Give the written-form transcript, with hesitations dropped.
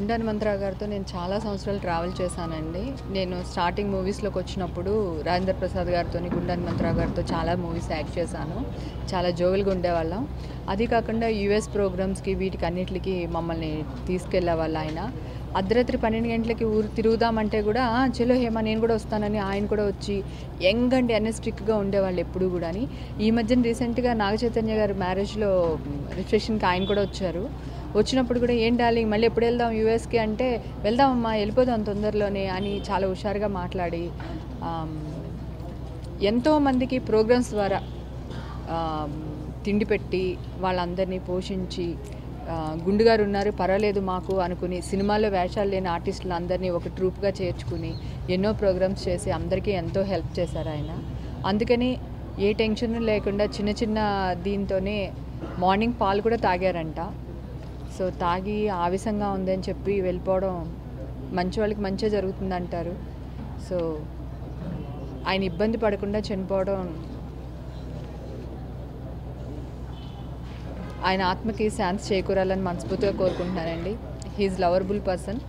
గుండె హనుమంతరావు గారితో నేను చాలా సంవత్సరాలు ట్రావెల్ చేశానండి. నేను స్టార్టింగ్ మూవీస్‌లోకి వచ్చినప్పుడు రాజేంద్ర ప్రసాద్ గారితోని, గుండె హనుమంతరావు గారితో చాలా మూవీస్ యాక్ట్ చేశాను. చాలా జోవియల్‌గా ఉండేవాళ్ళం. అది కాకుండా యూఎస్ ప్రోగ్రామ్స్‌కి వీటికన్నిట్లికి మమ్మల్ని తీసుకెళ్ళేవాళ్ళు ఆయన. అర్ధరాత్రి 12 గంటలకి ఊరు తిరుగుదామంటే కూడా చలో హేమ నేను కూడా వస్తానని ఆయన కూడా వచ్చి యంగ్ అండ్ ఎనర్జిటిక్‌గా ఉండేవాళ్ళు ఎప్పుడు కూడాని. ఈ మధ్యన రీసెంట్‌గా నాగ చైతన్య గారి మ్యారేజ్‌లో రిసెప్షన్‌కి ఆయన కూడా వచ్చారు. వచ్చినప్పుడు కూడా ఏం డార్లింగ్ మళ్ళీ ఎప్పుడు వెళ్దాం యూఎస్కి అంటే వెళ్దామమ్మా వెళ్ళిపోదాం తొందరలోనే అని చాలా హుషారుగా మాట్లాడి ఎంతోమందికి ప్రోగ్రామ్స్ ద్వారా తిండి పెట్టి వాళ్ళందరినీ పోషించి గుండుగారు ఉన్నారు పర్వాలేదు మాకు అనుకుని సినిమాల్లో వేషాలు లేని ఆర్టిస్టులు అందరినీ ఒక ట్రూప్గా చేర్చుకుని ఎన్నో ప్రోగ్రామ్స్ చేసి అందరికీ ఎంతో హెల్ప్ చేశారు ఆయన. అందుకని ఏ టెన్షన్ లేకుండా చిన్న చిన్న దీంతోనే మార్నింగ్ పాలు కూడా తాగారంట. సో తాగి ఆవేశంగా ఉందని చెప్పి వెళ్ళిపోవడం మంచి వాళ్ళకి మంచిగా జరుగుతుంది అంటారు. సో ఆయన ఇబ్బంది పడకుండా చనిపోవడం ఆయన ఆత్మకి శాంతి చేకూరాలని మనస్ఫూర్తిగా కోరుకుంటున్నానండి. He is lovable person.